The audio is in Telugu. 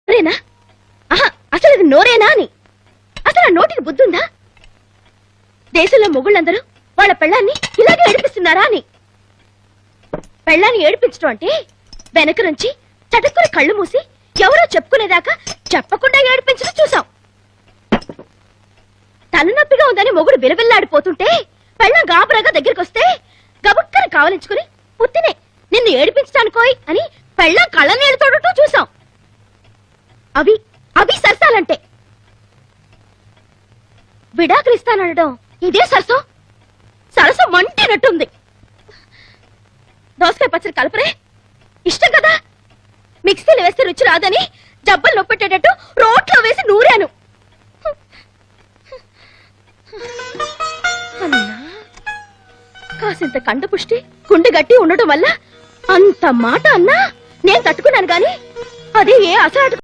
నోరేనా? ఆహా, అసలు ఇది నోరేనా అని. అసలు ఆ నోటికి బుద్ధుందా? దేశంలో మొగుళ్ళందరూ వాళ్ళ పెళ్ళాన్ని ఇలాగే ఏడిపిస్తున్నారా అని. పెళ్ళాన్ని ఏడిపించడం అంటే వెనక నుంచి చటుక్కుని కళ్ళు మూసి ఎవరో చెప్పుకునేదాకా చెప్పకుండా ఏడిపించడం చూసాం. తలనొప్పిగా ఉందని మొగుడు బిలబిల్లాడిపోతుంటే పెళ్ళం గాబరాగా దగ్గరికి వస్తే గబుక్కని కావలించుకుని పుత్తినే నిన్ను ఏడిపించడానికోయ్ అని పెళ్ళం కళ్ళ నీళ్ళు తోడటం చూసాం. అవి అవి సరసాలంటే. విడాకులిస్తానడం ఇదే సరసం. సరసం మంటినట్టుంది. దోసకాయ పచ్చడి కలపరే, ఇష్టం కదా. మిక్సీలో వేస్తే రుచి రాదని జబ్బలు నొప్పెట్టేటట్టు రోట్లో వేసి నూరాను. అన్నా, కాసింత కండపుష్టి గుండె గట్టి ఉండటం వల్ల అంత మాట అన్నా నేను తట్టుకున్నాను గాని అది ఏ అసలు